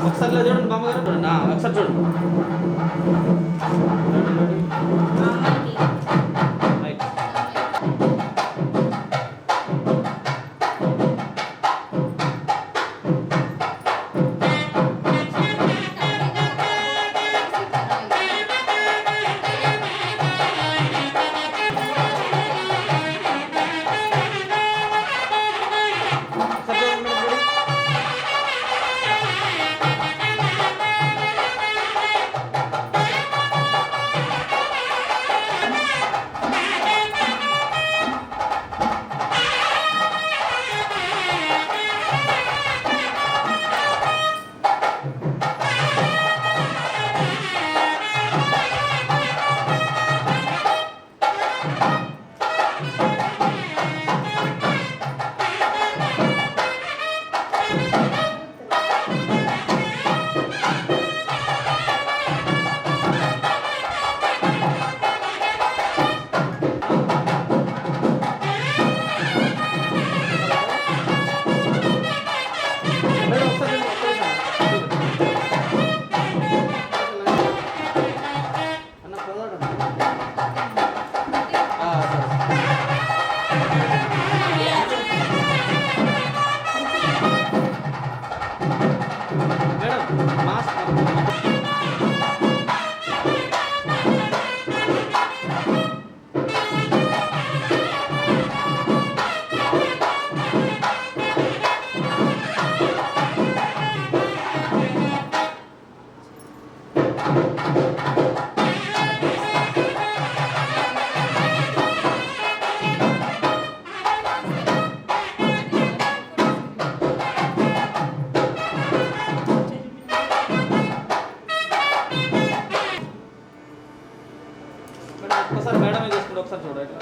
ఒకసారి ఇలా చూడండి బామ్మగారు చూడండి ఒకసారి చూడండి రైట్ ఒకసారి చూడండి మేడం రెడీ మేడం ఒకసారి చూడండి అన్న చదవడం సరే మేడం మాస్క్ మేడం ఒక్కసారి మేడమే చేసుకుంటే ఒకసారి చూడండి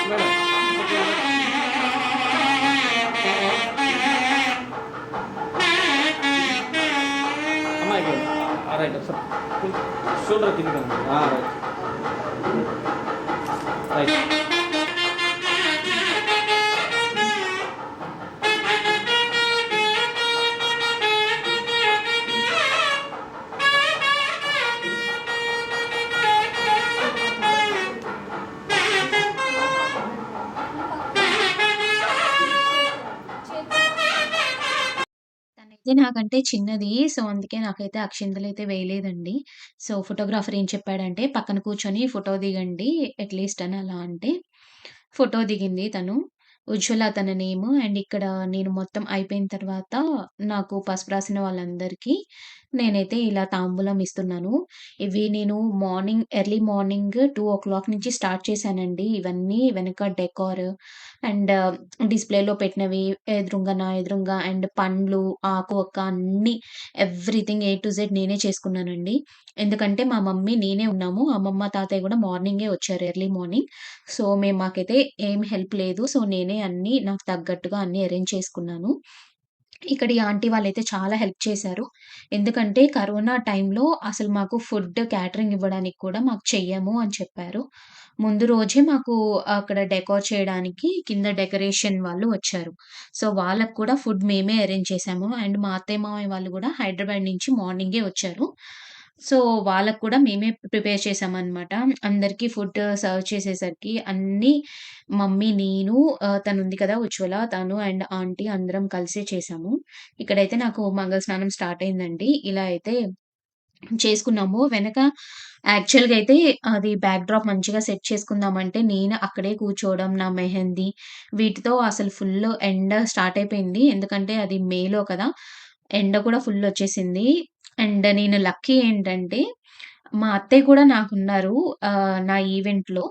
మేడం అమ్మాయి రైట్ ఒకసారి షోల్డర్ కింద రైట్ రైట్ తనైతే నాకంటే చిన్నది. సో, అందుకే నాకైతే అక్షింతలైతే వేయలేదండి. సో, ఫోటోగ్రాఫర్ ఏం చెప్పాడంటే, "పక్కన కూర్చొని ఫోటో దిగండి అట్‌లీస్ట్" అని అలా అంటే, ఫోటో దిగింది తను. ఉజ్వల తన నేము. అండ్ ఇక్కడ నేను మొత్తం అయిపోయిన తర్వాత నాకు పసుపు రాసిన వాళ్ళందరికీ నేనైతే ఇలా తాంబూలం ఇస్తున్నాను. ఇవి నేను ఎర్లీ మార్నింగ్ 2:00 నుంచి స్టార్ట్ చేశానండి. ఇవన్నీ వెనక డెకార్ అండ్ డిస్‌ప్లేలో పెట్టినవి నా ఎదురుంగా అండ్ పండ్లు, ఆకు, ఒక్క అన్నీ ఎవ్రీథింగ్ ఏ టు జెడ్ నేనే చేసుకున్నానండి. ఎందుకంటే మా మమ్మీ, నేనే ఉన్నాము. అమ్మమ్మ, తాతయ్య గూడా మార్నింగే వచ్చారు ఎర్లీ మార్నింగ్. సో, మాకైతే ఏం హెల్ప్ లేదు. సో, నేనే అన్నీ నాకు తగ్గట్టుగా అన్నీ అరేంజ్ చేసుకున్నాను. ఇక్కడ ఈ ఆంటీ వాళ్ళైతే చాలా హెల్ప్ చేశారు. ఎందుకంటే కరోనా టైంలో అసలు మాకు ఫుడ్ క్యాటరింగ్ ఇవ్వడానికి కూడా మాకు చెయ్యము అని చెప్పారు. ముందు రోజే మాకు అక్కడ డెకోర్ చేయడానికి కింద డెకరేషన్ వాళ్ళు వచ్చారు. సో, వాళ్ళకి కూడా ఫుడ్ మేమే అరేంజ్ చేశాము. అండ్ మా అత్తయ్య, మామయ్య వాళ్ళు గూడా హైదరాబాద్ నుంచి మార్నింగే వచ్చారు. సో, వాళ్ళకి కూడా మేమే ప్రిపేర్ చేశామనమాట. అందరికీ ఫుడ్ సర్వ్ చేసేసరికి అన్నీ మమ్మీ, నేను తనుంది కదా ఉజ్వల, తను అండ్ ఆంటీ అందరం కలిసే చేశాము. ఇక్కడైతే నాకు మంగళ స్నానం స్టార్ట్ అయిందండి. ఇలా అయితే చేసుకున్నాము. వెనక యాక్చువల్‌గా అయితే అది బ్యాక్ డ్రాప్ మంచిగా సెట్ చేసుకుందామంటే, నేను అక్కడే కూర్చోవడం, నా మెహందీ వీటితో అసలు ఫుల్లు ఎండ స్టార్ట్ అయిపోయింది. ఎందుకంటే అది మేలో కదా! ఎండ కూడా ఫుల్లొచ్చేసింది. అండ్ నేను లక్కీ ఏంటంటే, మా అత్తయ్య కూడా నాకున్నారు. నా ఈవెంట్‌లో.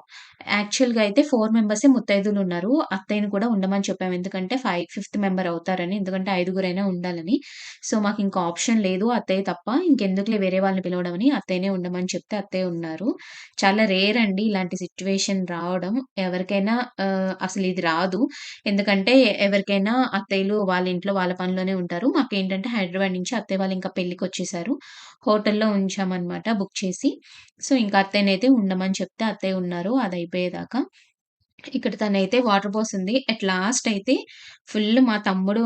యాక్చువల్‌గా అయితే 4 మెంబర్సే ముత్తైదులున్నారు. అత్తయ్యని కూడా ఉండమని చెప్పాము. ఎందుకంటే ఫిఫ్త్ మెంబర్ అవుతారని. ఎందుకంటే ఐదుగురైనా ఉండాలని. సో, మాకింక ఆప్షన్ లేదు అత్తయ్య తప్ప. ఇంకెందుకులే వేరే వాళ్ళని పిలవడం అని అత్తయ్యనే ఉండమని చెప్తే అత్తయ్య ఉన్నారు. చాలా రేర్ అండి ఇలాంటి సిట్యుయేషన్ రావడం. ఎవరికైనా అసలిది రాదు. ఎందుకంటే ఎవరికైనా అత్తయ్యలు వాళ్ళ ఇంట్లో వాళ్ళ పనిలోనే ఉంటారు. మాకేంటంటే హైదరాబాద్ నుంచి అత్తయ్య వాళ్ళు ఇంకా పెళ్ళికొచ్చేసారు. హోటల్‌లో ఉంచామనమాట బుక్ చేసి. సో, ఇంక అత్తయ్యనైతే ఉండమని చెప్తే అత్తయ్య ఉన్నారు అదయిపోయేదాకా. ఇక్కడ తనైతే వాటర్ పోసింది. అట్ లాస్ట్ అయితే ఫుల్ మా తమ్ముడు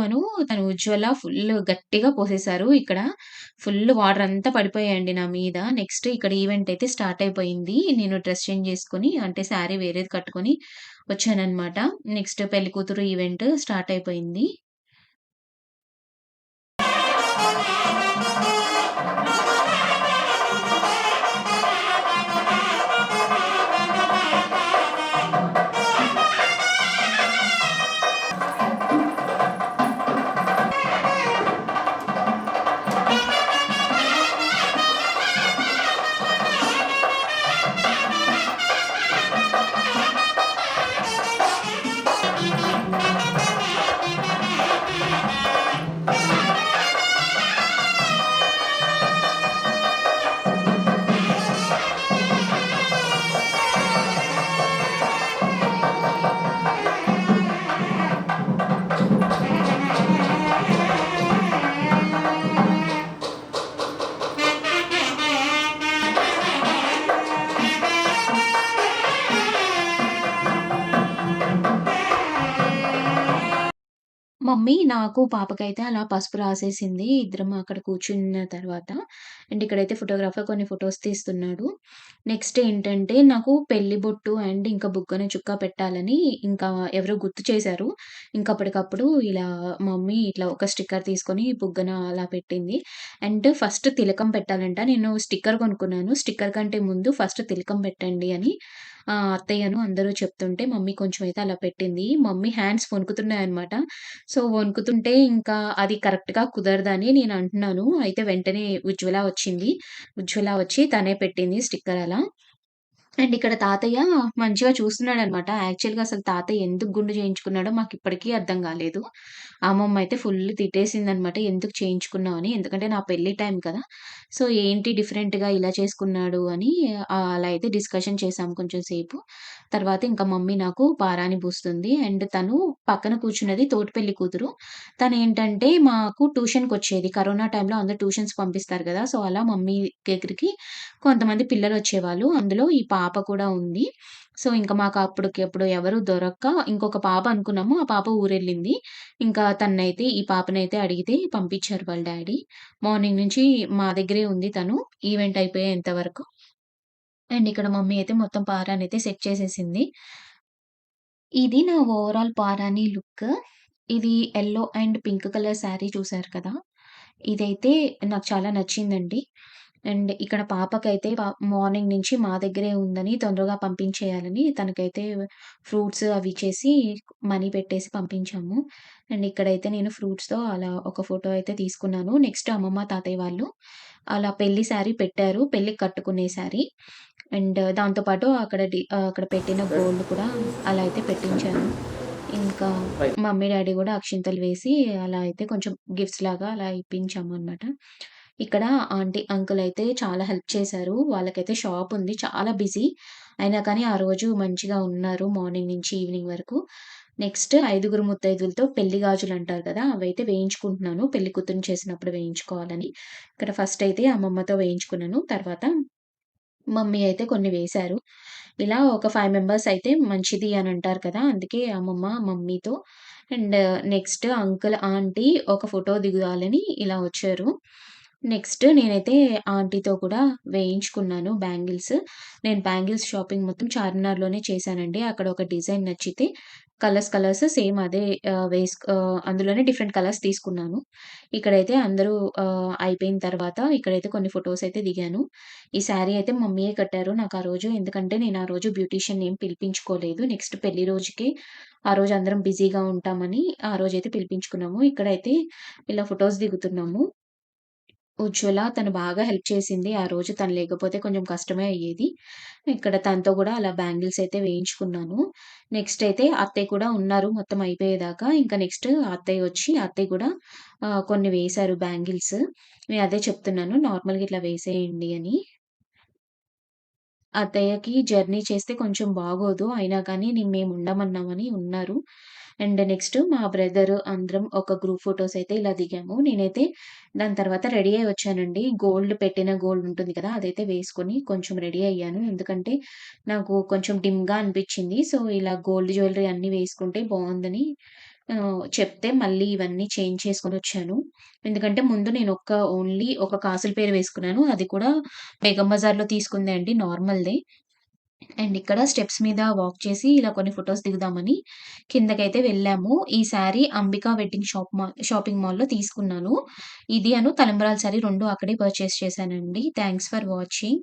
తను ఉజ్వల ఫుల్ గట్టిగా పోసేసారు. ఇక్కడ ఫుల్ వాటర్ అంతా పడిపోయాయండి నా మీద. నెక్స్ట్ ఇక్కడ ఈవెంట్ అయితే స్టార్ట్ అయిపోయింది. నేను డ్రెస్ చేంజ్ చేసుకొని అంటే శారీ వేరేది కట్టుకొని వచ్చాననమాట. నెక్స్ట్ పెళ్లికూతురు ఈవెంట్ స్టార్ట్ అయిపోయింది. మమ్మీ నాకు, పాపకైతే అలా పసుపు రాసేసింది. ఇద్దరం అక్కడ కూర్చున్న తర్వాత. అండ్ ఇక్కడైతే ఫోటోగ్రాఫర్ కొన్ని ఫోటోస్ తీస్తున్నాడు. నెక్స్ట్ ఏంటంటే నాకు పెళ్లి బొట్టు అండ్ ఇంకా బుగ్గన చుక్క పెట్టాలని ఇంకా ఎవరో గుర్తు చేశారు. ఇంక అప్పటికప్పుడు ఇలా మమ్మీ ఇట్లా ఒక స్టిక్కర్ తీసుకొని బుగ్గన అలా పెట్టింది. అండ్ ఫస్ట్ తిలకం పెట్టాలంట. నేను స్టిక్కర్ కొనుక్కున్నాను. స్టిక్కర్ కంటే ముందు ఫస్ట్ తిలకం పెట్టండి అని అత్తయ్యను అందరూ చెప్తుంటే మమ్మీ కొంచెం అయితే అలా పెట్టింది. మమ్మీ హ్యాండ్స్ వణుకుతున్నాయన్నమాట. సో, వణుకుతుంటే ఇంకా అది కరెక్ట్‌గా కుదరదని నేను అంటున్నాను. అయితే వెంటనే ఉజ్వల వచ్చింది. ఉజ్వల వచ్చి తనే పెట్టింది స్టిక్కర్ అలా. అండ్ ఇక్కడ తాతయ్య మంచిగా చూస్తున్నాడనమాట. యాక్చువల్‌గా అసలు తాతయ్య ఎందుకు గుండు చేయించుకున్నాడో మాకిప్పటికీ అర్థం కాలేదు. అమ్మమ్మ అయితే ఫుల్ తిట్టేసిందనమాట. ఎందుకు చేయించుకున్నావు అని. ఎందుకంటే నా పెళ్లి టైం కదా! సో, ఏంటి డిఫరెంట్‌గా ఇలా చేసుకున్నాడు అని అలా అయితే డిస్కషన్ చేశాం కొంచెం సేపు. తర్వాత ఇంకా మమ్మీ నాకు పారాని పూస్తుంది. అండ్ తను పక్కన కూర్చున్నది తోటి పెళ్లి కూతురు. తనేంటంటే మాకు ట్యూషన్‌కొచ్చేది. కరోనా టైంలో అందరూ ట్యూషన్స్ పంపిస్తారు కదా! సో, అలా మమ్మీ దగ్గరికి కొంతమంది పిల్లలొచ్చేవాళ్ళు. అందులో ఈ పాప కూడా ఉంది. సో, ఇంక మాకు అప్పటికెప్పుడు ఎవరు దొరక్క ఇంకొక పాప అనుకున్నాము. ఆ పాప ఊరెళ్ళింది. ఇంకా తననైతే ఈ పాపనైతే అడిగితే పంపించారు వాళ్ళ డ్యాడీ. మార్నింగ్ నుంచి మా దగ్గరే ఉంది తను. ఈవెంట్ అయిపోయేంత వరకు. అండ్ ఇక్కడ మమ్మీ అయితే మొత్తం పారానైతే సెట్ చేసేసింది. ఇది నా ఓవరాల్ పారాని లుక్. ఇది yellow and pink colour sari చూసారు కదా! ఇదైతే నాకు చాలా నచ్చిందండి. అండ్ ఇక్కడ పాపకైతే మార్నింగ్ నుంచి మా దగ్గరే ఉందని తొందరగా పంపించేయాలని తనకైతే ఫ్రూట్స్ అవి ఇచ్చేసి మనీ పెట్టేసి పంపించాము. అండ్ ఇక్కడైతే నేను ఫ్రూట్స్‌తో అలా ఒక ఫోటో అయితే తీసుకున్నాను. నెక్స్ట్ అమ్మమ్మ, తాతయ్య వాళ్ళు అలా పెళ్లి శారీ పెట్టారు. పెళ్ళికి కట్టుకునే శారీ. అండ్ దాంతో పాటు అక్కడ పెట్టిన గోల్డ్ కూడా అలా అయితే పెట్టించాను. ఇంకా రైట్. మమ్మీ, డ్యాడీ గూడా అక్షింతలు వేసి అలా అయితే కొంచెం గిఫ్ట్స్ లాగా అలా ఇప్పించామనమాట. ఇక్కడ ఆంటీ, అంకుల్ అయితే చాలా హెల్ప్ చేశారు. వాళ్ళకైతే షాప్ ఉంది. చాలా బిజీ. అయినా కానీ ఆ రోజు మంచిగా ఉన్నారు మార్నింగ్ నుంచి ఈవినింగ్ వరకు. నెక్స్ట్ ఐదుగురు ముత్తైదులతో పెళ్లి గాజులంటారు కదా! అవైతే వేయించుకుంటున్నాను. పెళ్లి కూతురిని చేసినప్పుడు వేయించుకోవాలని. ఇక్కడ ఫస్ట్ అయితే అమ్మమ్మతో వేయించుకున్నాను. తర్వాత మమ్మీ అయితే కొన్ని వేశారు. ఇలా ఒక 5 మెంబర్స్ అయితే మంచిది అని అంటారు కదా! అందుకే అమ్మమ్మ, మమ్మీతో అండ్ నెక్స్ట్ అంకుల్, ఆంటీ ఒక ఫోటో దిగాలని ఇలా వచ్చారు. నెక్స్ట్ నేనైతే ఆంటీతో కూడా వేయించుకున్నాను బ్యాంగిల్స్. నేను బ్యాంగిల్స్ షాపింగ్ మొత్తం చార్మినార్‌లోనే చేశానండి. అక్కడ ఒక డిజైన్ నచ్చితే కలర్స్ సేమ్ అదే అందులోనే డిఫరెంట్ కలర్స్ తీసుకున్నాను. ఇక్కడైతే అందరూ అయిపోయిన తర్వాత ఇక్కడైతే కొన్ని ఫోటోస్ అయితే దిగాను. ఈ శారీ అయితే మమ్మీయే కట్టారు నాకు ఆ రోజు. ఎందుకంటే నేను ఆ రోజు బ్యూటీషియన్‌ని ఏం పిలిపించుకోలేదు. నెక్స్ట్ పెళ్లి రోజుకి ఆ రోజు అందరం బిజీగా ఉంటామని ఆ రోజైతే పిలిపించుకున్నాము. ఇక్కడైతే ఇలా ఫోటోస్ దిగుతున్నాము. ఉజ్వల తను బాగా హెల్ప్ చేసింది. ఆ రోజు తను లేకపోతే కొంచెం కష్టమే అయ్యేది. ఇక్కడ తనతో గూడా అలా బ్యాంగిల్స్ అయితే వేయించుకున్నాను. నెక్స్ట్ అయితే అత్తయ్య కూడా ఉన్నారు మొత్తం అయిపోయేదాకా. ఇంకా నెక్స్ట్ అత్తయ్య వచ్చి అత్తయ్య కూడా కొన్ని వేశారు బ్యాంగిల్స్. నేను అదే చెప్తున్నాను నార్మల్‌గా ఇట్లా వేసేయండి అని. అత్తయ్యకి జర్నీ చేస్తే కొంచెం బాగోదు. అయినా కానీ మేముండమన్నామని ఉన్నారు. అండ్ నెక్స్ట్ మా బ్రదర్ అందరం ఒక గ్రూప్ ఫోటోస్ అయితే ఇలా దిగాము. నేనైతే దాని తర్వాత రెడీ అయ్యి వచ్చానండి. గోల్డ్ ఉంటుంది కదా! అదైతే వేసుకొని కొంచెం రెడీ అయ్యాను. ఎందుకంటే నాకు కొంచెం డిమ్‌గా అనిపిచ్చింది. సో, ఇలా గోల్డ్ జ్యువెల్లరీ అన్నీ వేసుకుంటే బావుందని చెప్తే మళ్ళీ ఇవన్నీ చేంజ్ చేసుకొనొచ్చాను. ఎందుకంటే ముందు ఓన్లీ ఒక కాసుల పేరు వేసుకున్నాను. అది కూడా బేగం బజార్‌లో తీసుకుందే అండి నార్మల్‌దే. అండ్ ఇక్కడ స్టెప్స్ మీద వాక్ చేసి ఇలా కొన్ని ఫోటోస్ దిగుదామని కిందకైతే వెళ్ళాము. ఈ శారీ అంబికా వెడ్డింగ్ షాపింగ్ మాల్‌లో తీసుకున్నాను. ఇది తలంబ్రాల శారీ 2 అక్కడే పర్చేస్ చేశానండి. Thanks for watching.